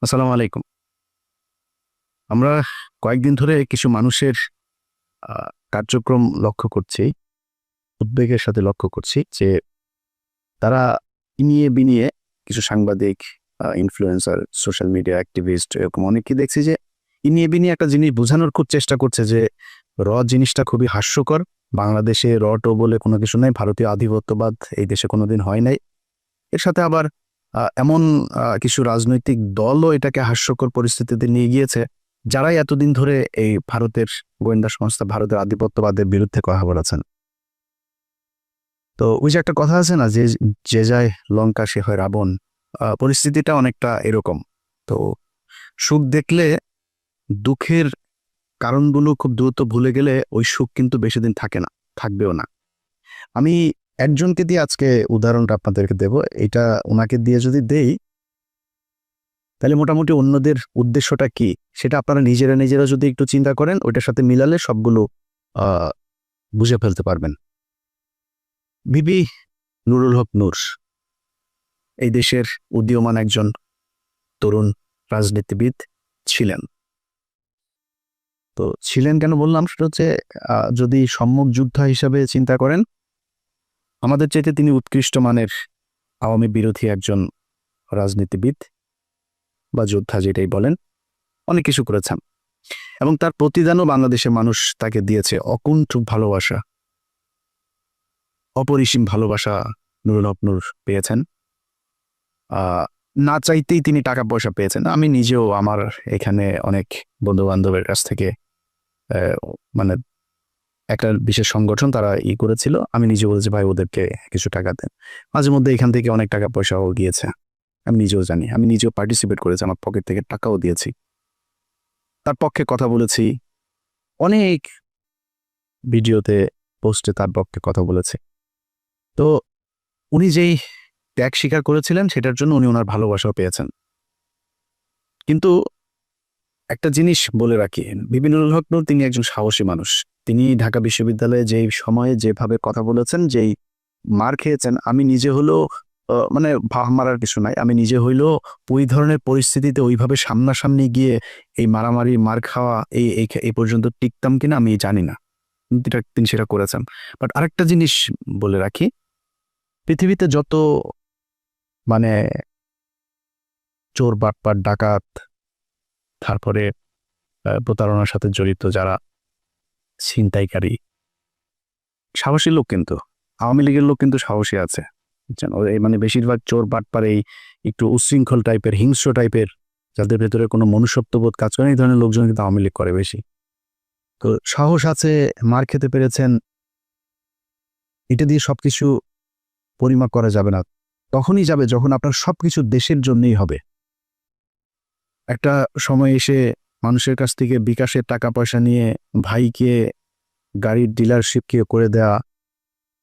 আসসালামু আলাইকুম। আমরা কয়েকদিন ধরে কিছু মানুষের কার্যক্রম লক্ষ্য করছি, উদ্বেগের সাথে লক্ষ্য করছি যে তারা ইনিয়ে বিনিয়ে কিছু সাংবাদিক, ইনফ্লুয়েন্সার, সোশ্যাল মিডিয়া অ্যাক্টিভিস্ট এরকম অনেকেই দেখছি যে ইনিয়ে বিনিয়ে একটা জিনিস বোঝানোর খুব চেষ্টা করছে যে জিনিসটা খুবই হাস্যকর। বাংলাদেশে টো বলে কোনো কিছু নাই, ভারতীয় আধিপত্যবাদ এই দেশে কোনোদিন হয় নাই। এর সাথে আবার এমন কিছু রাজনৈতিক দলও এটাকে হাস্যকর পরিস্থিতিতে নিয়ে গিয়েছে, যারাই এতদিন ধরে এই ভারতের গোয়েন্দা সংস্থা, ভারতের আধিপত্যবাদের বিরুদ্ধে কথা বলেছেন। তো ওই যে একটা কথা আছে না, যে যে যায় লঙ্কা সে হয় রাবণ। পরিস্থিতিটা অনেকটা এরকম। তো সুখ দেখলে দুঃখের কারণগুলো খুব দ্রুত ভুলে গেলে ওই সুখ কিন্তু বেশি দিন থাকে না, থাকবেও না। আমি একজনকে দিয়ে আজকে উদাহরণটা আপনাদেরকে দেব। এটা ওনাকে দিয়ে যদি দেই, তাহলে মোটামুটি অন্যদের উদ্দেশ্যটা কি সেটা আপনারা নিজেরা নিজেরা যদি একটু চিন্তা করেন, ওইটার সাথে মিলালে সবগুলো আহ বুঝে ফেলতে পারবেন। বিবি নুরুল হক নূর এই দেশের উদীয়মান একজন তরুণ রাজনীতিবিদ ছিলেন। তো ছিলেন কেন বললাম, সেটা হচ্ছে যদি সম্মুখ যোদ্ধা হিসাবে চিন্তা করেন, আমাদের চাইতে তিনি উৎকৃষ্ট মানের আওয়ামী বিরোধী একজন রাজনীতিবিদ বা যোদ্ধা যেটাই বলেন, অনেক কিছু করেছেন এবং তার প্রতিদানও বাংলাদেশের মানুষ তাকে দিয়েছে। অকুণ্ঠ ভালোবাসা, অপরিসীম ভালোবাসা নুরুল হক নূর পেয়েছেন। না চাইতেই তিনি টাকা পয়সা পেয়েছেন। আমি নিজেও আমার এখানে অনেক বন্ধু বান্ধবের কাছ থেকে মানে একটা বিশেষ সংগঠন তারা করেছিল, আমি নিজে বলেছি ভাই ওদেরকে কিছু টাকা দেন। মাঝে মধ্যে এখান থেকে অনেক টাকা পয়সাও গিয়েছে, আমি নিজেও জানি। আমি নিজেও পার্টিসিপেট করেছি, আমার পকেট থেকে টাকাও দিয়েছি, তার পক্ষে কথা বলেছি, অনেক ভিডিওতে পোস্টে তার পক্ষে কথা বলেছে। তো উনি যেই ত্যাগ স্বীকার করেছিলেন সেটার জন্য উনি ওনার ভালোবাসাও পেয়েছেন। কিন্তু একটা জিনিস বলে রাখি, বিবি নুরুল হক নূর তিনি একজন সাহসী মানুষ। তিনি ঢাকা বিশ্ববিদ্যালয়ে যেই সময়ে যেভাবে কথা বলেছেন, যেই মার খেয়েছেন, আমি নিজে হলেও মানে ভাব মারার কিছু নাই, আমি নিজে হইলেও ওই ধরনের পরিস্থিতিতে ওইভাবে সামনাসামনি গিয়ে এই মারামারি মার খাওয়া এই পর্যন্ত টিকতাম কিনা আমি জানি না। কিন্তু তিনি সেটা করেছেন। বাট আরেকটা জিনিস বলে রাখি, পৃথিবীতে যত মানে চোর বাটপার ডাকাত, তারপরে প্রতারণার সাথে জড়িত যারা ছিনতাইকারী, সাহসী লোক কিন্তু আওয়ামী লীগের লোক কিন্তু সাহসী আছে। এই মানে বেশিরভাগ চোর বাটপার এই একটু উচ্ছৃঙ্খল টাইপের, হিংস্র টাইপের, যাদের ভেতরে কোনো মনুষ্যত্ববোধ কাজ করে, এই ধরনের লোকজন কিন্তু আওয়ামী লীগ করে বেশি। তো সাহস আছে, মার খেতে পেরেছেন, এটা দিয়ে সবকিছু পরিমাপ করা যাবে না। তখনই যাবে যখন আপনার সবকিছু দেশের জন্যই হবে। একটা সময় এসে মানুষের কাছ থেকে বিকাশের টাকা পয়সা নিয়ে ভাইকে গাড়ির ডিলারশিপকে করে দেয়া,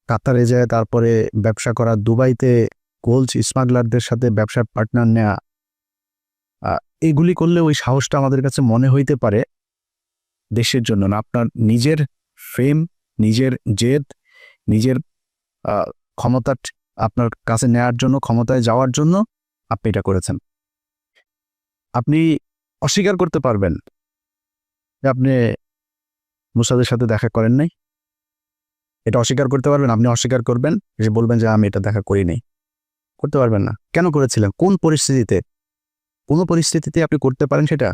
কাতারে যায় তারপরে ব্যবসা করা, দুবাইতে গোল্ড স্মাগলারদের সাথে ব্যবসার পার্টনার নেয়া, এগুলি করলে ওই সাহসটা আমাদের কাছে মনে হইতে পারে দেশের জন্য না। আপনার নিজের ফেম, নিজের জেদ, নিজের ক্ষমতা আপনার কাছে নেয়ার জন্য, ক্ষমতায় যাওয়ার জন্য আপনি এটা করেছেন। আপনি অস্বীকার করতে পারবেন যে আপনি মুসাদের সাথে দেখা করেন নাই, এটা অস্বীকার করতে পারবেন। আপনি অস্বীকার করবেন, যে বলবেন যে আমি এটা দেখা করি নাই। করতে পারবেন না। কেন করেছিলেন, কোন পরিস্থিতিতে? কোনো পরিস্থিতিতে আপনি করতে পারেন সেটা,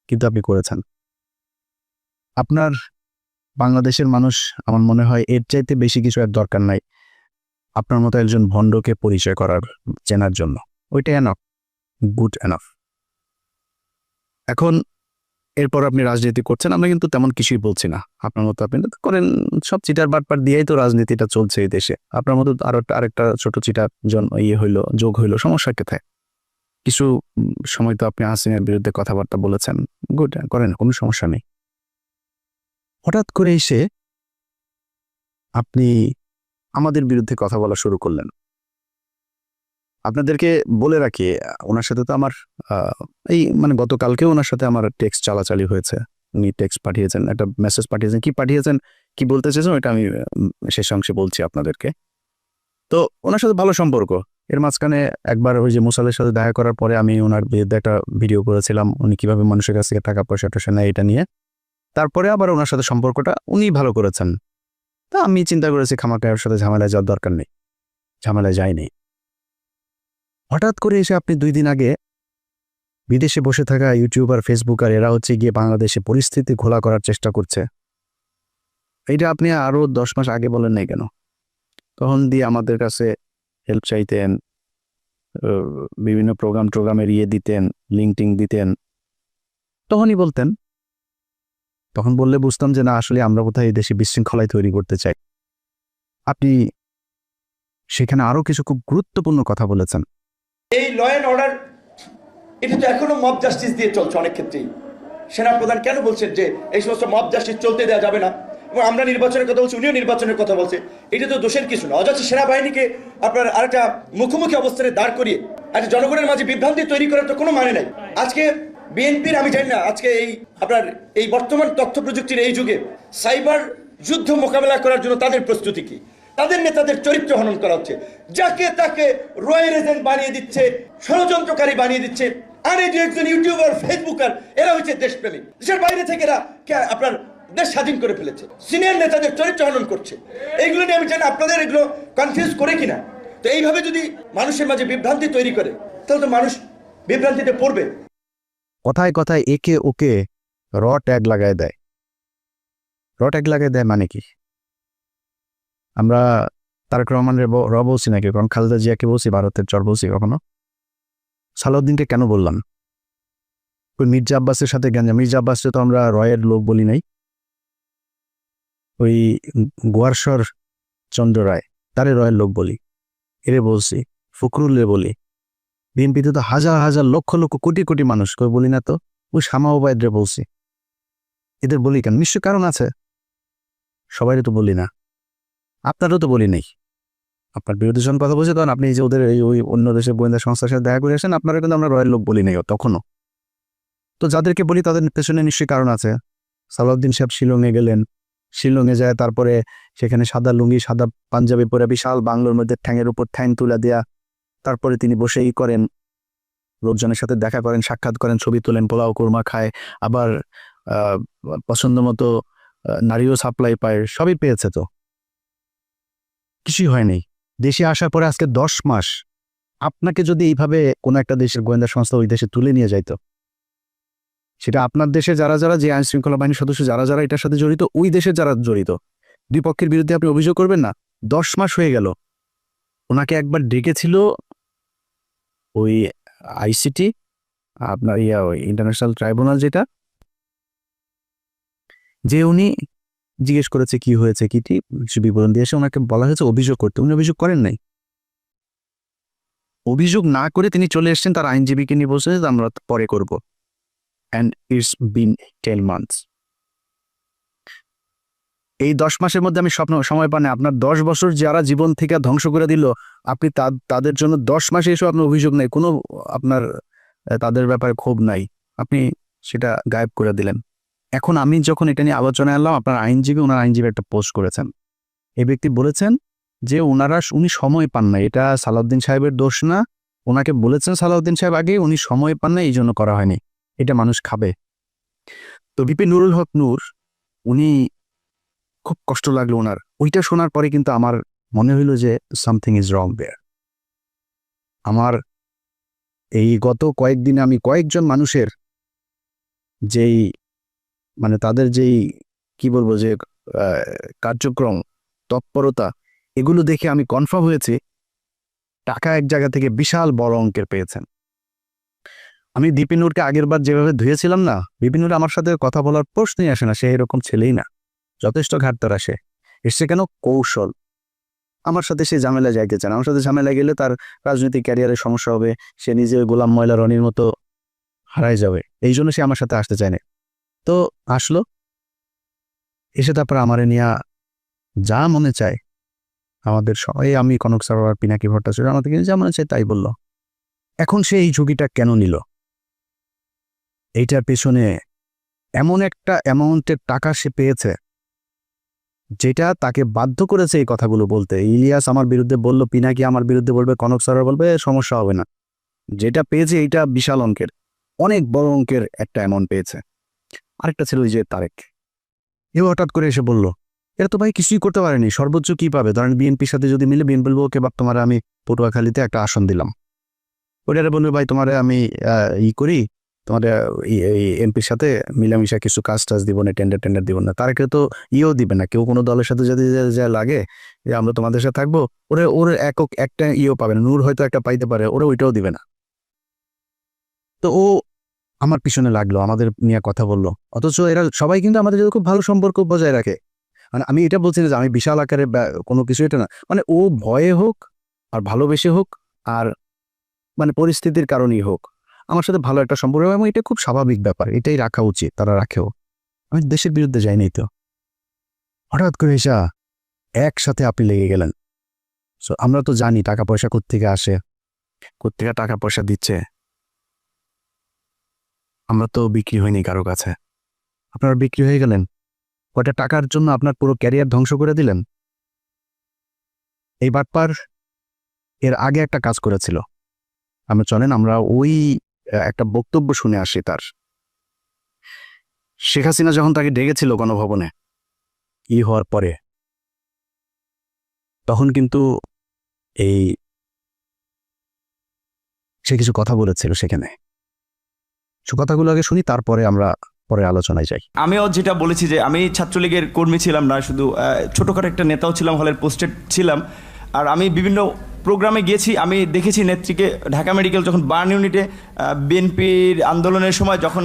কিন্তু আপনি করেছেন। আপনার বাংলাদেশের মানুষ, আমার মনে হয় এর চাইতে বেশি কিছু আর দরকার নাই আপনার মতো একজন ভণ্ডকে পরিচয় করার, চেনার জন্য। ওইটা এনাফ, গুড এনাফ। এখন এরপর আপনি রাজনীতি করছেন, আমরা কিন্তু তেমন কিছুই বলছি না। আপনার মতো আপনি করেন, সব চিটার বাটপার দিয়েই তো রাজনীতিটা চলছে এই দেশে। আপনার মতো আরেকটা ছোট চিটার হইলো, যোগ হইলো, সমস্যা কোথায়? কিছু সময় তো আপনি হাসিনার বিরুদ্ধে কথাবার্তা বলেছেন, গুড, করেন, কোনো সমস্যা নেই। হঠাৎ করে এসে আপনি আমাদের বিরুদ্ধে কথা বলা শুরু করলেন। আপনাদেরকে বলে রাখি, ওনার সাথে তো আমার এই মানে গতকালকেও ওনার সাথে আমার টেক্সট চালাচালি হয়েছে। উনি টেক্সট পাঠিয়েছেন, একটা মেসেজ পাঠিয়েছেন, কি বলতে চেয়েছেন ওইটা আমি শেষ অংশে বলছি আপনাদেরকে। তো ওনার সাথে ভালো সম্পর্ক, এর মাঝখানে একবার ওই যে মুসাদের সাথে দেখা করার পরে আমি ওনার বিরুদ্ধে একটা ভিডিও করেছিলাম, উনি কিভাবে মানুষের কাছ থেকে টাকা পয়সা টয়সা নেয় এটা নিয়ে। তারপরে আবার ওনার সাথে সম্পর্কটা উনি ভালো করেছেন। তা আমি চিন্তা করেছি খামাখা ওর সাথে ঝামেলায় যাওয়ার দরকার নেই, ঝামেলায় যায়নি। হঠাৎ করে এসে আপনি 2 দিন আগে বিদেশে বসে থাকা ইউটিউবার, ফেসবুকার এরা হচ্ছে গিয়ে বাংলাদেশে পরিস্থিতি ঘোলা করার চেষ্টা করছে। এইটা আপনি আরো 10 মাস আগে বলেন নাই কেন? তখন দিয়ে আমাদের কাছে হেল্প চাইতেন, বিভিন্ন প্রোগ্রামের দিতেন, লিঙ্কটিং দিতেন, তখনই বলতেন। তখন বললে বুঝতাম যে না, আসলে আমরা কোথায় এই দেশে বিশৃঙ্খলায় তৈরি করতে চাই। আপনি সেখানে আরো কিছু খুব গুরুত্বপূর্ণ কথা বলেছেন। এই ল অ্যান্ড অর্ডার এটা তো এখনো মব জাস্টিস দিয়ে চলছে অনেক ক্ষেত্রেই। সেনাপ্রধান কেন বলছেন যে এই সমস্ত মব জাস্টিস চলতে দেওয়া যাবে না, এবং আমরা নির্বাচনের কথা বলছি, উনিও নির্বাচনের কথা বলছে। এটা তো দোষের কিছু না। অযথা সেনাবাহিনীকে আপনার আরেকটা মুখোমুখি অবস্থানে দাঁড় করিয়ে আজকে জনগণের মাঝে বিভ্রান্তি তৈরি করার তো কোনো মানে নাই। আজকে বিএনপির আমি জানি না আজকে এই আপনার এই বর্তমান তথ্য প্রযুক্তির এই যুগে সাইবার যুদ্ধ মোকাবেলা করার জন্য তাদের প্রস্তুতি কি? তাদের নেতাদের চরিত্র হনন করা হচ্ছে, যাকে তাকে রয়্যাল এজেন্ট বানিয়ে দিচ্ছে, ষড়যন্ত্রকারী বানিয়ে দিচ্ছে। আর এই যে একজন ইউটিউবার, ফেসবুকার, এরা হচ্ছে দেশপ্রেমিক। দেশের বাইরে থেকে এরা আপনার দেশ স্বাধীন করে ফেলেছে, সিনিয়র নেতাদের চরিত্র হনন করছে। এইগুলো নিয়ে আমি জানি আপনাদের এগুলো কনফিউজ করে কিনা। তো এইভাবে যদি মানুষের মাঝে বিভ্রান্তি তৈরি করে তাহলে তো মানুষ বিভ্রান্তিতে পড়বে। কথায় কথায় একে ওকে ট্যাগ লাগায় দেয়। ট্যাগ লাগায় দেয় মানে কি? আমরা তারেক রহমানের বলছি নাকি, কারণ খালেদা জিয়াকে বলছি, ভারতের চর বলছি কখনো? সালাউদ্দিনকে কেন বললাম? ওই মির্জা আব্বাসের সাথে গেঞ্জা, মির্জা আব্বাসকে তো আমরা রয়ের লোক বলি নাই। ওই গোয়ারশর চন্দ্র রায়, তারে রয়ের লোক বলি, এরে বলছি। ফখরুল্লে বলি। বিএনপিতে তো হাজার হাজার লক্ষ লক্ষ কোটি কোটি মানুষ, কই বলি না তো? ওই শামা ওবায়দরে বলছি। এদের বলি কেন? নিশ্চয় কারণ আছে। সবাইরে তো বলি না, আপনারও তো বলি নাই। আপনার বিরোধী যখন কথা বলছে তখন আপনি যে ওদের ওই অন্য দেশের গোয়েন্দা সংস্থার সাথে দেখা করে আসেন, আপনারা কিন্তু আমরা রয়ের লোক বলি নাই তখনও। তো যাদেরকে বলি তাদের পেছনে নিশ্চয়ই কারণ আছে। সালাউদ্দিন সাহেব শিলংয়ে গেলেন, শিলংয়ে যায়, তারপরে সেখানে সাদা লুঙ্গি সাদা পাঞ্জাবি পরে বিশাল বাংলোর মধ্যে ঠ্যাঙের উপর ঠ্যাং তুলে দেয়া, তারপরে তিনি বসেই করেন, লোকজনের সাথে দেখা করেন, সাক্ষাৎ করেন, ছবি তোলেন, পোলাও কোরমা খায়, আবার পছন্দ মতো নারীও সাপ্লাই পায়, সবই পেয়েছে। তো কিছুই হয়নি। দেশে আসার পরে আজকে 10 মাস আপনাকে যদি এইভাবে কোনো একটা দেশের গোয়েন্দা সংস্থা ওই দেশে তুলে নিয়ে যাইতো, সেটা আপনার দেশে যারা যারা, যে আইন শৃঙ্খলা বাহিনীর সদস্য যারা যারা এটার সাথে জড়িত, ওই দেশের যারা জড়িত, দুই পক্ষের বিরুদ্ধে আপনি অভিযোগ করবেন না? 10 মাস হয়ে গেল। ওনাকে একবার ডেকেছিল ওই আইসিটি, আপনার ওই ইন্টারন্যাশনাল ট্রাইব্যুনাল, যেটা, যে উনি জিজ্ঞেস করেছে কি হয়েছে, কিটি বিবরণ দিয়ে এসে ওনাকে বলা হয়েছে অভিযোগ করতে। উনি অভিযোগ করেন নাই। অভিযোগ না করে তিনি চলে এসেছেন, তার আইনজীবীকে নিয়ে বলছে যে আমরা পরে করব। And it's been 10 months. এই 10 মাসের মধ্যে আমি সময় পান আপনার 10 বছর যারা জীবন থেকে ধ্বংস করে দিল, আপনি তাদের জন্য 10 মাসে এসে আপনার অভিযোগ নেই, কোনো আপনার তাদের ব্যাপারে ক্ষোভ নাই, আপনি সেটা গায়েব করে দিলেন। এখন আমি যখন এটা নিয়ে আলোচনায় আনলাম, আপনার ওনার আইনজীবী একটা পোস্ট করেছেন। এই ব্যক্তি বলেছেন যে উনি সময় পান না, এটা সালাউদ্দিন সাহেবের দোষ না। ওনাকে বলেছেন সালাউদ্দিন সাহেব আগে, উনি সময় পান না, এই জন্য করা হয়নি, এটা মানুষ খাবে। তো বিপি নুরুল হক নূর, উনি খুব কষ্ট লাগলো ওনার। ওইটা শোনার পরে কিন্তু আমার মনে হইল যে সামথিং ইজ রং দেয়ার। আমার এই গত কয়েকদিনে আমি কয়েকজন মানুষের যেই মানে তাদের যেই কি বলবো যে কার্যক্রম, তৎপরতা, এগুলো দেখে আমি কনফার্ম হয়েছি টাকা এক জায়গা থেকে বিশাল বড় অঙ্কের পেয়েছেন। আমি দীপিনুরকে আগের বার যেভাবে ধুয়েছিলাম না, বিপিনুর আমার সাথে কথা বলার প্রশ্নই আসে না, সে এরকম ছেলেই না, যথেষ্ট ঘাটতার আসে। এসছে কেন? কৌশল। আমার সাথে সে ঝামেলা যাইতে চান, আমার সাথে ঝামেলা গেলে তার রাজনৈতিক ক্যারিয়ারের সমস্যা হবে, সে নিজে গোলাম ময়লা রনির মতো হারাই যাবে, এই জন্য সে আমার সাথে আসতে চায় না। তো আসলো, এসে তারপর আমারে নিয়ে যা মনে চায়, আমাদের সবাই, আমি কনক সরোয়ার, পিনাকি ভট্টাচার্য, আমাদেরকে যা মনে চায় তাই বলল। এখন সে এই ঝুঁকিটা কেন নিল? এইটার পেছনে এমন একটা অ্যামাউন্টের টাকা সে পেয়েছে যেটা তাকে বাধ্য করেছে এই কথাগুলো বলতে। ইলিয়াস আমার বিরুদ্ধে বললো, পিনাকি আমার বিরুদ্ধে বলবে, কনক সরোয়ার বলবে, সমস্যা হবে না। যেটা পেয়েছে এইটা বিশাল অঙ্কের, অনেক বড় অঙ্কের একটা অ্যামাউন্ট পেয়েছে। আরেকটা ছিল ওই যে তারেক, এও হঠাৎ করে এসে বলল এরা তো ভাই কিছুই করতে পারেনি, সর্বোচ্চ কি পাবে, ধরেন বিএনপির সাথে যদি মিলে বিএনপি বলবো ওকে বাপ তোমার আমি পটুয়াখালীতে একটা আসন দিলাম, ওইটারে বলবে ভাই তোমারে আমি করি, তোমার এমপির সাথে মিলামিশা কিছু কাজ টাজ দিব না, টেন্ডার দিব না। তারকে তো দিবে না, কেউ কোনো দলের সাথে যদি যা লাগে যে আমরা তোমাদের সাথে থাকবো, ওর একক একটা পাবে না। নূর হয়তো একটা পাইতে পারে, ওরা ওইটাও দিবে না। তো ও আমার পিছনে লাগলো, আমাদের নিয়ে কথা বললো, অথচ এরা সবাই কিন্তু আমাদের সাথে খুব ভালো সম্পর্ক বজায় রাখে। মানে আমি এটা বলছি না যে আমি বিশাল আকারে কোনো কিছু, এটা না, মানে ও ভয়ে হোক আর ভালোবেসে হোক আর মানে পরিস্থিতির কারণেই হোক আমার সাথে ভালো একটা সম্পর্ক, এবং এটা খুব স্বাভাবিক ব্যাপার, এটাই রাখা উচিত, তারা রাখেও। আমি দেশের বিরুদ্ধে যাইনি তো। হঠাৎ করে এসা একসাথে আপনি লেগে গেলেন। সো আমরা তো জানি টাকা পয়সা কোত্থেকে আসে, কোত্থেকে টাকা পয়সা দিচ্ছে। আমরা তো বিক্রি হয়নি কারো কাছে, আপনারা বিক্রি হয়ে গেলেন কয়টা টাকার জন্য, আপনার পুরো ক্যারিয়ার ধ্বংস করে দিলেন। এই বাটপার এর আগে একটা কাজ করেছিল, আমরা চলেন আমরা ওই একটা বক্তব্য শুনে আসি তার। শেখ হাসিনা যখন তাকে ডেকেছিল গণভবনে হওয়ার পরে, তখন কিন্তু এই সে কিছু কথা বলেছিল সেখানে। সে কথাগুলো আগে শুনি, তারপরে আমরা পরে আলোচনায় যাই। আমিও যেটা বলেছি যে আমি ছাত্রলীগের কর্মী ছিলাম না, শুধু ছোটোখাটো একটা নেতাও ছিলাম, হলের পোস্টেড ছিলাম। আর আমি বিভিন্ন প্রোগ্রামে গিয়েছি, আমি দেখেছি নেত্রীকে ঢাকা মেডিকেল যখন বার্ন ইউনিটে বিএনপির আন্দোলনের সময় যখন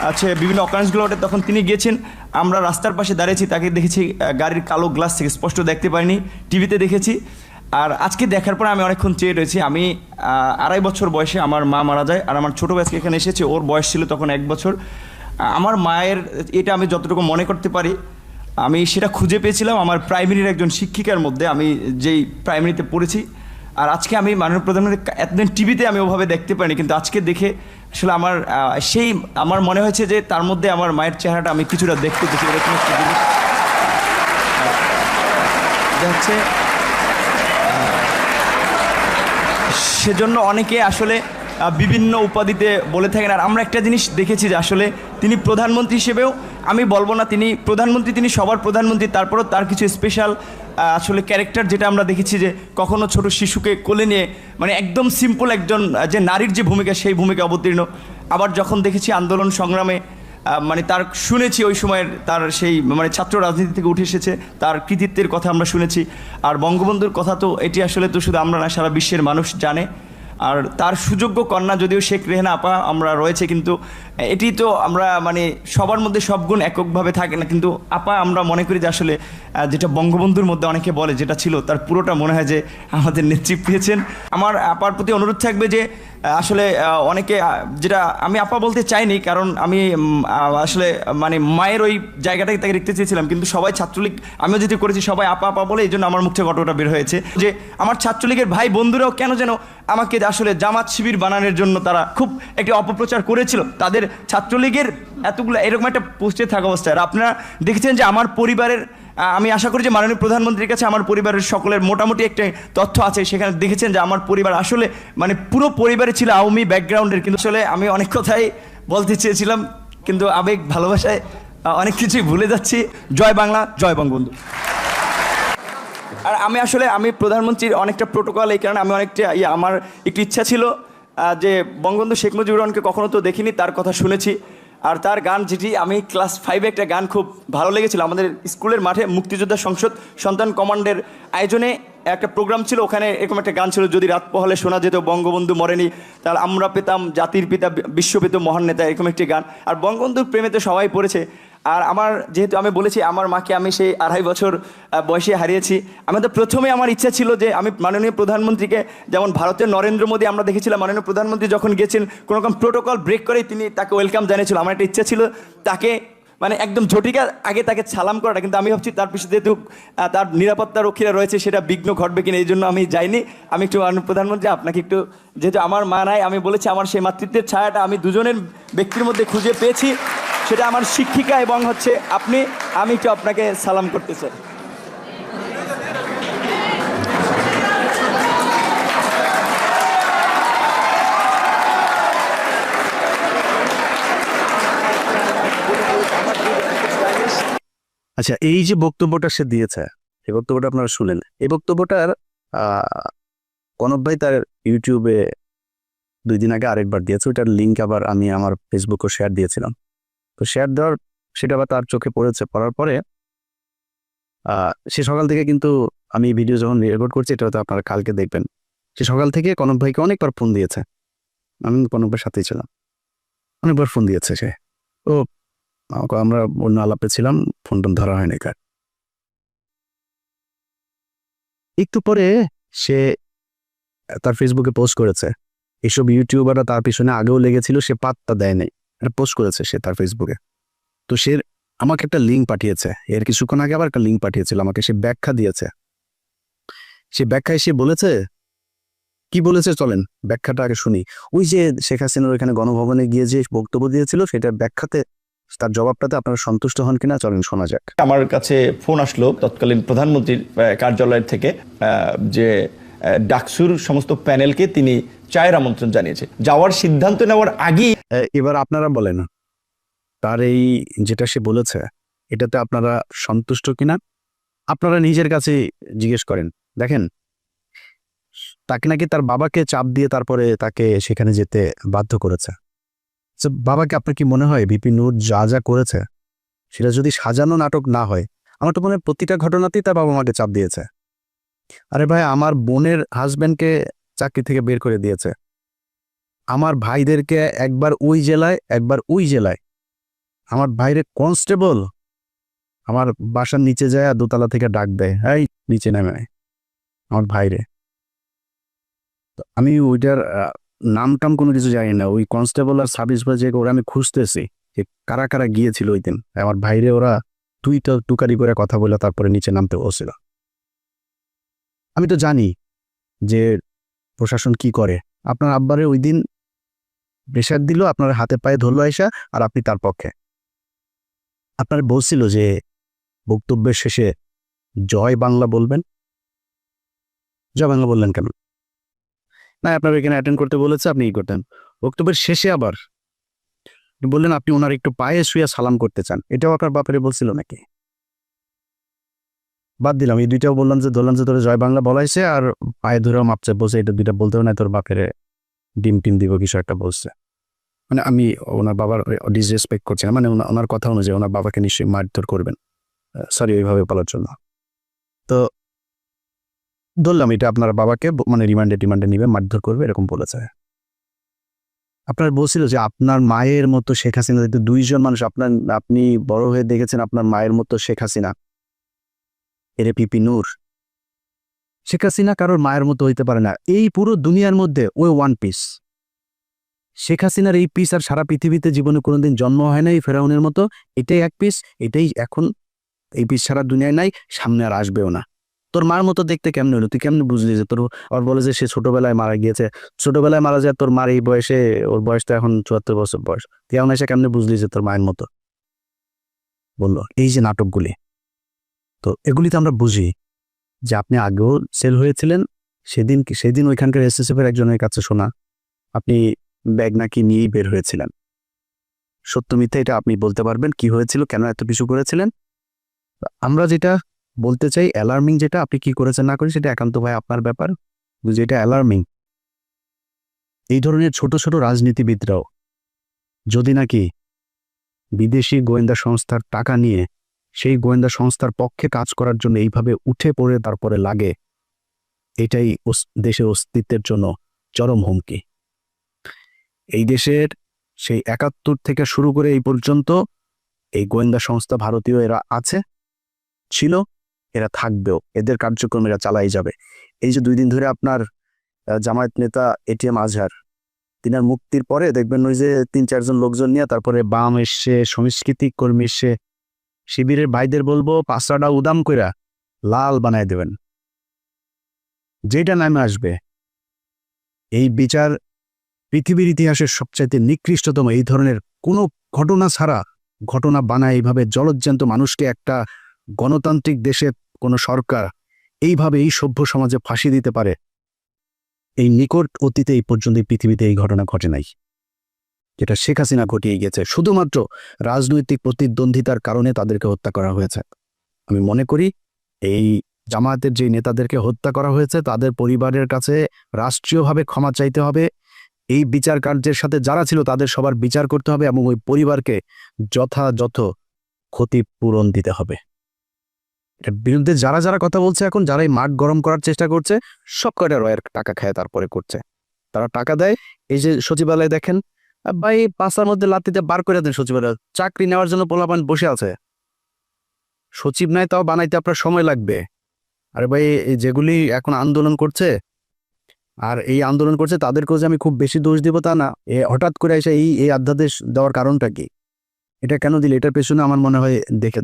আছে বিভিন্ন অকারেন্সগুলো ওঠে, তখন তিনি গিয়েছেন। আমরা রাস্তার পাশে দাঁড়িয়েছি, তাকে দেখেছি গাড়ির কালো গ্লাস থেকে, স্পষ্ট দেখতে পাইনি, টিভিতে দেখেছি। আর আজকে দেখার পর আমি অনেকক্ষণ চেয়ে রয়েছি। আমি 2.5 বছর বয়সে আমার মা মারা যায়, আর আমার ছোটো ভাইকে এখানে এসেছে, ওর বয়স ছিল তখন 1 বছর। আমার মায়ের এটা আমি যতটুকু মনে করতে পারি, আমি সেটা খুঁজে পেয়েছিলাম আমার প্রাইমারির একজন শিক্ষিকার মধ্যে, আমি যেই প্রাইমারিতে পড়েছি। আর আজকে আমি মাননীয় প্রধানমন্ত্রী এতদিন টিভিতে আমি ওভাবে দেখতে পাইনি, কিন্তু আজকে দেখে আসলে আমার মনে হয়েছে যে তার মধ্যে আমার মায়ের চেহারাটা আমি কিছুটা দেখতে পেয়েছি। এরকম একটা জিনিস হচ্ছে, সেজন্য অনেকে আসলে বিভিন্ন উপাধিতে বলে থাকেন। আর আমরা একটা জিনিস দেখেছি যে আসলে তিনি প্রধানমন্ত্রী হিসেবেও, আমি বলবো না তিনি প্রধানমন্ত্রী, তিনি সবার প্রধানমন্ত্রী, তারপরও তার কিছু স্পেশাল আসলে ক্যারেক্টার যেটা আমরা দেখেছি, যে কখনো ছোট শিশুকে কোলে নিয়ে মানে একদম সিম্পল একজন যে নারীর যে ভূমিকা, সেই ভূমিকা অবতীর্ণ। আবার যখন দেখেছি আন্দোলন সংগ্রামে মানে তার শুনেছি ওই সময়ের তার সেই মানে ছাত্র রাজনীতি থেকে উঠে এসেছে, তার কৃতিত্বের কথা আমরা শুনেছি। আর বঙ্গবন্ধুর কথা তো এটি আসলে তো শুধু আমরা না, সারা বিশ্বের মানুষ জানে। আর তার সুযোগ্য কন্যা যদিও শেখ রেহানা আপা আমরা রয়েছে, কিন্তু এটি তো আমরা মানে সবার মধ্যে সব গুণ এককভাবে থাকে না, কিন্তু আপা আমরা মনে করি যে আসলে যেটা বঙ্গবন্ধুর মধ্যে অনেকে বলে যেটা ছিল, তার পুরোটা মনে হয় যে আমাদের নেত্রী পেয়েছেন। আমার আপার প্রতি অনুরোধ থাকবে যে আসলে অনেকে যেটা আমি আপা বলতে চাইনি, কারণ আমি আসলে মানে মায়ের ওই জায়গাটাকে তাকে দেখতে চেয়েছিলাম, কিন্তু সবাই ছাত্রলীগ আমিও যেটি করেছি সবাই আপা আপা বলে, এই জন্য আমার মুখ থেকে ঘটনাটা বের হয়েছে যে আমার ছাত্রলীগের ভাই বন্ধুরাও কেন যেন আমাকে আসলে জামাত শিবির বানানোর জন্য তারা খুব একটি অপপ্রচার করেছিল। তাদের ছাত্রলীগের এতগুলো এরকম একটা পোস্টে থাকা অবস্থায়, আর আপনারা দেখেছেন যে আমার পরিবারের, আমি আশা করি যে মাননীয় প্রধানমন্ত্রীর কাছে আমার পরিবারের সকলের মোটামুটি একটা তথ্য আছে, সেখানে দেখেছেন যে আমার পরিবার আসলে মানে পুরো পরিবারে ছিল আওয়ামী ব্যাকগ্রাউন্ডের। কিন্তু আসলে আমি অনেক কথাই বলতে চেয়েছিলাম, কিন্তু আবেগ ভালোবাসায় অনেক কিছুই ভুলে যাচ্ছি। জয় বাংলা, জয় বঙ্গবন্ধু। আর আমি প্রধানমন্ত্রীর অনেকটা প্রোটোকল, এই কারণে আমি অনেকটা আমার একটু ইচ্ছা ছিল যে বঙ্গবন্ধু শেখ মুজিবুর রহমানকে কখনো তো দেখিনি, তার কথা শুনেছি। আর তার গান যেটি আমি ক্লাস 5-এ একটা গান খুব ভালো লেগেছিল, আমাদের স্কুলের মাঠে মুক্তিযোদ্ধা সংসদ সন্তান কমান্ডের আয়োজনে একটা প্রোগ্রাম ছিল, ওখানে এরকম একটা গান ছিল, যদি রাত পোহালে শোনা যেত বঙ্গবন্ধু মরেনি, তাহলে আমরা পেতাম জাতির পিতা বিশ্ব পেত মহান নেতা, এরকম একটি গান। আর বঙ্গবন্ধুর প্রেমে তো সবাই পড়েছে। আর আমার যেহেতু আমি বলেছি আমার মাকে আমি সেই 2.5 বছর বয়সে হারিয়েছি, আমি তো প্রথমে আমার ইচ্ছা ছিল যে আমি মাননীয় প্রধানমন্ত্রীকে, যেমন ভারতের নরেন্দ্র মোদী আমরা দেখেছিলাম মাননীয় প্রধানমন্ত্রী যখন গেছেন কোনো রকম প্রোটোকল ব্রেক করেই তিনি তাকে ওয়েলকাম জানিয়েছিল, আমার একটা ইচ্ছা ছিল তাকে মানে একদম ঝটিকা আগে তাকে সালাম করাটা, কিন্তু আমি ভাবছি তার পিছনে যেহেতু তার নিরাপত্তা রক্ষীরা রয়েছে সেটা বিঘ্ন ঘটবে কিনা, এই জন্য আমি যাইনি। আমি একটু মাননীয় প্রধানমন্ত্রী আপনাকে একটু, যেহেতু আমার মা নাই, আমি বলেছি আমার সেই মাতৃত্বের ছায়াটা আমি দুজনের ব্যক্তির মধ্যে খুঁজে পেয়েছি, সেটা আমার শিক্ষিকা এবং হচ্ছে আপনি, আমি একটু আপনাকে সালাম করতে চাই। আচ্ছা, এই যে বক্তব্যটা সে দিয়েছে, এই বক্তব্যটা আপনারা শুনলেন। এই বক্তব্যটার কনক ভাই তার ইউটিউবে 2 দিন আগে আরেকবার দিয়েছে, ওইটার লিঙ্ক আবার আমি আমার ফেসবুকে শেয়ার দিয়েছিলাম। তো শেয়ার দেওয়ার সেটা আবার তার চোখে পড়েছে, পড়ার পরে সে সকাল থেকে কিন্তু আমি ভিডিও যখন রেকর্ড করছি, এটা হয়তো আপনারা কালকে দেখবেন, সে সকাল থেকে কনক ভাইকে অনেকবার ফোন দিয়েছে। আমি কনক ভাইয়ের সাথেই ছিলাম, অনেকবার ফোন দিয়েছে সে। ও আমরা অন্য আলাপে ছিলাম, ফোন টোন ধরা হয়নি কার। একটু পরে সে তার ফেসবুকে পোস্ট করেছে, এসব ইউটিউবাররা তার পিছনে আগেও লেগেছিল, সে পাত্তা দেয় নাই, এটা পোস্ট করেছে সে তার ফেসবুকে। তো সে আমাকে একটা লিঙ্ক পাঠিয়েছে, এর কিছুক্ষণ আগে আবার একটা লিঙ্ক পাঠিয়েছিল আমাকে, সে ব্যাখ্যা দিয়েছে। সে ব্যাখ্যায় সে বলেছে, কি বলেছে চলেন ব্যাখ্যাটা আগে শুনি। ওই যে শেখ হাসিনার ওইখানে গণভবনে গিয়ে যে বক্তব্য দিয়েছিল, সেটার ব্যাখ্যাতে তার জবাবটাতে আপনারা সন্তুষ্ট হন কিনা চলেন শোনা যাক। আমার কাছে ফোন আসলো তৎকালীন প্রধানমন্ত্রীর কার্যালয়ের থেকে, যে ডাকসুর সমস্ত প্যানেলকে তিনি চায়ের আমন্ত্রণ জানিয়েছে। যাওয়ার সিদ্ধান্ত নেওয়ার আগেই এবার আপনারা বলেন, তার এই যেটা সে বলেছে এটাতে আপনারা সন্তুষ্ট কিনা আপনারা নিজের কাছে জিজ্ঞেস করেন। দেখেন, তাকে নাকি তার বাবাকে চাপ দিয়ে তারপরে তাকে সেখানে যেতে বাধ্য করেছে। তো বাবাকে আপনার কি মনে হয় ভিপি নূর যা যা করেছে সেটা যদি সাজানো নাটক না হয়, আমার তো মনে হয় প্রতিটা ঘটনাতেই তার বাবা মাকে চাপ দিয়েছে। আরে ভাই, আমার বোনের হাজব্যান্ডকে চাকরি থেকে বের করে দিয়েছে, আমার ভাইদেরকে একবার ওই জেলায় একবার ওই জেলায়, আমার ভাইরে কনস্টেবল আমার বাসার নিচে যায় দোতলা থেকে ডাক দেয়, এই নিচে নেমে আয়, আমার ভাইরে। তো আমি ওইটার নাম টাম কোনো কিছু জানি না, ওই কনস্টেবল আর সাব ইন্সপেক্টর ওরা আমি খুঁজতেছি যে কারা কারা গিয়েছিল ওই দিন, আমার ভাইরে ওরা টুকারি করে কথা বলে তারপরে নিচে নামতে বসছিল। আমি তো জানি যে প্রশাসন কি করে। আপনার আব্বারে ওই দিন প্রেশার দিল, আপনার হাতে পায়ে ধরলো আয়সা, আর আপনি তার পক্ষে। আপনার বলছিল যে বক্তব্যের শেষে জয় বাংলা বলবেন, জয় বাংলা বললেন কেন? না, আপনার এখানে অ্যাটেন্ড করতে বলেছে, আপনি কি করতেন? বক্তব্যের শেষে আবার বললেন আপনি ওনার একটু পায়ে শুয়ে সালাম করতে চান, এটাও আপনার বাপেরে বলছিল নাকি? বাদ দিলাম, এই দুইটাও বললাম যে তোর জয় বাংলা বলাইছে, আর পায়ে ধরেও মাপছে বলছে, এটা দুইটা বলতেও না, তোর বাপেরে ডিম টিম দিব কিছু একটা বলছে। মানে আমি ওনার বাবার ডিসরেসপেক্ট করছি না, মানে ওনার কথা অনুযায়ী ওনার বাবাকে নিশ্চয়ই মারধর করবেন, সরি ওইভাবে বলার জন্য। তো ধরলাম এটা আপনার বাবাকে মানে রিমান্ডে নিবে, মারধর করবে এরকম বলেছে। আপনার বলছিল যে আপনার মায়ের মতো শেখ হাসিনা, 2জন মানুষ আপনি বড় হয়ে দেখেছেন আপনার মায়ের মতো শেখ হাসিনা, এরে পিপি নূর। শেখ হাসিনা কারোর মায়ের মতো হইতে পারে না, এই পুরো দুনিয়ার মধ্যে ওই ওয়ান পিস। শেখ হাসিনার এই পিস আর সারা পৃথিবীতে জীবনে কোনোদিন জন্ম হয় না এই ফেরাউনের মতো, এটাই এক পিস, এটাই এখন এই পিস সারা দুনিয়ায় নাই, সামনে আর আসবেও না। তোর মার মতো দেখতে কেমনে হলো, তুই কেমনে বুঝলি যে তোর, আর বলে যে সে ছোটবেলায় মারা গিয়েছে, ছোটবেলায় মারা যায় তোর মার এই বয়সে, ওর বয়স তো এখন 74 বছর বয়স, তুই এখন এসে কেমনে বুঝলি যে তোর মায়ের মতো? বললো এই যে নাটকগুলি, তো এগুলি তো আমরা বুঝি যে আপনি আগেও সেল হয়েছিলেন, সেদিন ওইখানকার এসএসএফ এর একজনের কাছে শোনা আপনি ব্যাগ নাকি নিয়েই বের হয়েছিলেন। সত্য মিথ্যা এটা আপনি বলতে পারবেন, কি হয়েছিল, কেন এত কিছু করেছিলেন। আমরা যেটা বলতে চাই, অ্যালার্মিং যেটা আপনি কি করেছেন না করেন সেটা একান্ত ভাই আপনার ব্যাপার, যেটা অ্যালার্মিং, এই ধরনের ছোট ছোট রাজনীতিবিদরাও যদি নাকি বিদেশি গোয়েন্দা সংস্থার টাকা নিয়ে সেই গোয়েন্দা সংস্থার পক্ষে কাজ করার জন্য এইভাবে উঠে পড়ে তারপরে লাগে, এটাই দেশের অস্তিত্বের জন্য চরম হুমকি। এই দেশের সেই 71 থেকে শুরু করে এই পর্যন্ত এই গোয়েন্দা সংস্থা ভারতীয় এরা আছে, ছিল, এরা থাকবেও, এদের কার্যক্রম এরা চালাই যাবে। এই যে 2 দিন ধরে আপনার জামায়াত নেতা এটিএম আজহার, তিনার মুক্তির পরে দেখবেন ওই যে 3-4 জন লোকজন নিয়ে তারপরে বাম এসছে, সংস্কৃতি কর্মী এসছে, শিবিরের ভাইদের বলবো পাঁচটা উদাম কইরা লাল বানায় দেবেন। যেটা নামে আসবে এই বিচার পৃথিবীর ইতিহাসের সবচাইতে নিকৃষ্টতম, এই ধরনের কোনো ঘটনা ছাড়া ঘটনা বানায় এইভাবে জলজ্জান্ত মানুষকে একটা গণতান্ত্রিক দেশে কোনো সরকার এইভাবে এই সভ্য সমাজে ফাঁসি দিতে পারে, এই নিকট অতীতে এই পর্যন্ত পৃথিবীতে এই ঘটনা ঘটে নাই, যেটা শেখ হাসিনা ঘটিয়ে গেছে। শুধুমাত্র রাজনৈতিক প্রতিদ্বন্দ্বিতার কারণে তাদেরকে হত্যা করা হয়েছে। আমি মনে করি এই জামায়াতের যে নেতাদেরকে হত্যা করা হয়েছে তাদের পরিবারের কাছে রাষ্ট্রীয়ভাবে ক্ষমা চাইতে হবে। এই বিচার কার্যের সাথে যারা ছিল তাদের সবার বিচার করতে হবে এবং ওই পরিবারকে যথাযথ ক্ষতিপূরণ দিতে হবে। এর বিরুদ্ধে যারা যারা কথা বলছে এখন, যারা এই মাঠ গরম করার চেষ্টা করছে, সব কয়টা রয়ের টাকা খায় তারপরে করছে। তারা টাকা দেয়, এই যে সচিবালয়ে দেখেন, ভাই পাঁচার মধ্যে লাত্তিতে বার করে দেন সচিবালয়, চাকরি নেওয়ার জন্য পোলাপান বসে আছে। সচিব নাই তাও বানাইতে আপনার সময় লাগবে। আরে ভাই এই যেগুলি এখন আন্দোলন করছে আর এই আন্দোলন করছে তাদেরকেও যে আমি খুব বেশি দোষ দিব তা না। হঠাৎ করে এসে এই অধ্যাদেশ দেওয়ার কারণটা কি, এটা কেন দিলে, এটার পেছনে আমার মনে হয়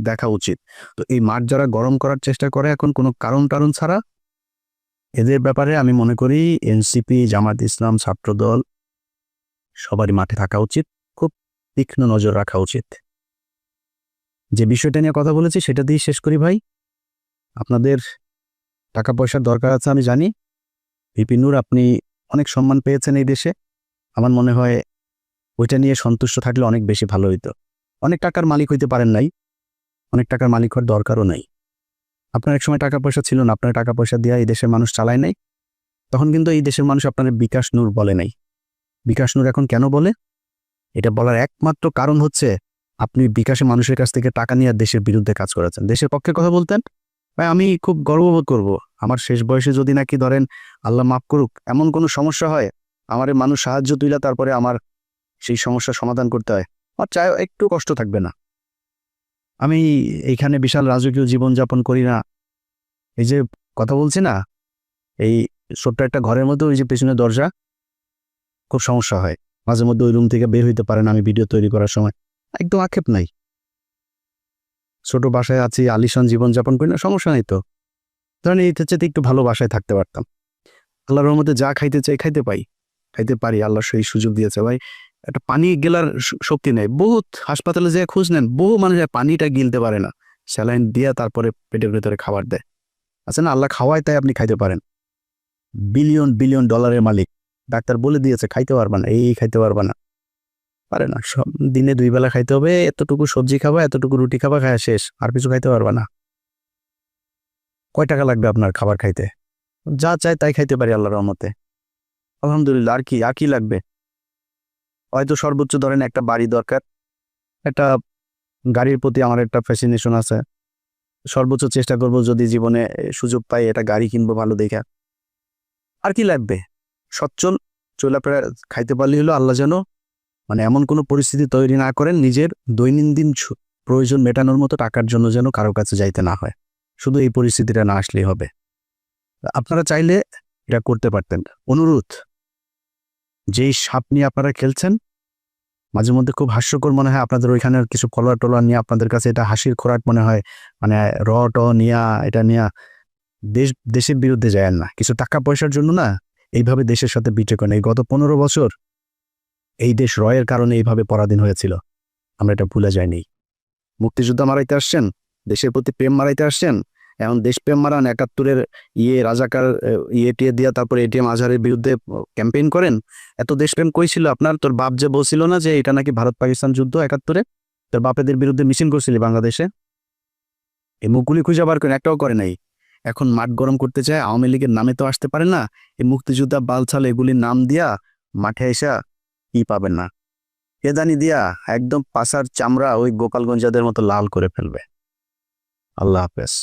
দেখা উচিত। তো এই মাঠ যারা গরম করার চেষ্টা করে এখন কোনো কারণ ছাড়া, এদের ব্যাপারে আমি মনে করি এনসিপি, জামাত ইসলাম, ছাত্রদল সবারই মাঠে থাকা উচিত, খুব তীক্ষ্ণ নজর রাখা উচিত। যে বিষয়টা নিয়ে কথা বলেছি সেটা দিয়ে শেষ করি ভাই। আপনাদের টাকা পয়সার দরকার আছে আমি জানি। ভিপি নূর, আপনি অনেক সম্মান পেয়েছেন এই দেশে, আমার মনে হয় ওইটা নিয়ে সন্তুষ্ট থাকলে অনেক বেশি ভালো হইতো। অনেক টাকার মালিক হইতে পারেন নাই, অনেক টাকার মালিক হওয়ার দরকারও নাই। আপনার এক সময় টাকা পয়সা ছিল না, আপনার টাকা পয়সা দিয়ে এই দেশের মানুষ চালায় নাই, তখন কিন্তু এই দেশের মানুষ আপনার বিকাশ নূর বলে নাই। বিকাশ নূর এখন কেন বলে, এটা বলার একমাত্র কারণ হচ্ছে আপনি বিকাশে মানুষের কাছ থেকে টাকা নিয়ে দেশের বিরুদ্ধে কাজ করেছেন। দেশের পক্ষে কথা বলতেন, ভাই আমি খুব গর্ববোধ করব আমার শেষ বয়সে যদি নাকি ধরেন আল্লাহ মাফ করুক এমন কোনো সমস্যা হয়, আমার মানুষ সাহায্য তুইলা তারপরে আমার সেই সমস্যার সমাধান করতে হয়, আমার চাই একটু কষ্ট থাকবে না। আমি এইখানে বিশাল রাজকীয় জীবনযাপন করি না। এই যে কথা বলছি না, এই ছোট্ট একটা ঘরের মধ্যে ওই যে পেছনে দরজা, খুব সমস্যা হয় মাঝে মধ্যে, ওই রুম থেকে বের হইতে পারেন আমি ভিডিও তৈরি করার সময়, একদম আক্ষেপ নাই। ছোট বাসায় আছি, আলিশান জীবনযাপন করি না, সমস্যা নেই। তো ধরেন এই চেয়ে একটু ভালো বাসায় থাকতে পারতাম। আল্লাহর রহমতে যা খাইতে চাই খাইতে পারি, আল্লাহ সেই সুযোগ দিয়েছে। ভাই একটা পানি গেলার শক্তি নেই, বহুত হাসপাতালে যেয়ে খোঁজ নেন, বহু মানুষ পানিটা গিলতে পারে না, স্যালাইন দিয়ে তারপরে পেটের ভেতরে খাবার দেয়। আচ্ছা না, আল্লাহ খাওয়ায় তাই আপনি খাইতে পারেন। বিলিয়ন বিলিয়ন ডলারের মালিক, ডাক্তার বলে দিয়েছে খাইতে পারবা না, এই খাইতে পারবা না, পারে না। সব দিনে 2 বেলা খাইতে হবে, এতটুকু সবজি খাবা, এতটুকু রুটি খাবা, খাওয়া শেষ, আর কিছু খাইতে পারবা না। কয় টাকা লাগবে আপনার খাবার খাইতে? যা চাই তাই খাইতে পারি আল্লাহর রহমতে, আলহামদুলিল্লাহ। আর কি লাগবে? হয়তো সর্বোচ্চ ধরেন একটা বাড়ি দরকার, একটা গাড়ির প্রতি আমার একটা ফ্যাসিনেশন আছে, সর্বোচ্চ চেষ্টা করব যদি জীবনে সুযোগ পাই এটা গাড়ি কিনবো ভালো দেখা। আর কি লাগবে? সচ্ছল চলাফেরা খাইতে পারলে হলো। আল্লাহ যেন মানে এমন কোনো পরিস্থিতি তৈরি না করেন নিজের দৈনন্দিন প্রয়োজন মেটানোর মতো টাকার জন্য যেন কারো কাছে যাইতে না হয়। শুধু এই পরিস্থিতিটা না আসলেই হবে। আপনারা চাইলে এটা করতে পারতেন। অনুরোধ, যেই সাপ নিয়ে আপনারা খেলছেন মাঝে মধ্যে খুব হাস্যকর মনে হয়, আপনাদের ওইখানের কিছু কলার টলার নিয়ে আপনাদের কাছে এটা হাসির খোরাক মনে হয়, মানে নিয়া এটা নিয়া দেশের বিরুদ্ধে যায় না, কিছু টাকা পয়সার জন্য না এইভাবে দেশের সাথে বিটে করেন। এই গত 15 বছর এই দেশ রয়ের কারণে এইভাবে পরাধীন হয়েছিল, আমরা এটা ভুলে যাইনি। মুক্তিযোদ্ধা মারাইতে আসছেন, দেশের প্রতি প্রেম মারাইতে আসছেন, এখন দেশপ্রেম মারান, 71-এর রাজাকার টিয়ে দিয়া তারপরে এটিএম আজহারের বিরুদ্ধে ক্যাম্পেইন করেন। এত দেশপ্রেম কই ছিল আপনার? তোর বাপ যে বলছিল না যে এটা নাকি ভারত পাকিস্তান যুদ্ধ 71-এ, তোর বাপেদের বিরুদ্ধে মিছিল করছিলি বাংলাদেশে, এই মুখগুলি খুঁজে বার করেন, একটাও করে নাই। এখন মাঠ গরম করতে চায়, আওয়ামী লীগের নামে তো আসতে পারে না, এই মুক্তিযোদ্ধা বালছাল এগুলির নাম দিয়া মাঠে এসা কি পাবেন না, কে জানি দিয়া একদম পাশার চামড়া ওই গোপালগঞ্জাদের মতো লাল করে ফেলবে। আল্লাহ হাফেজ।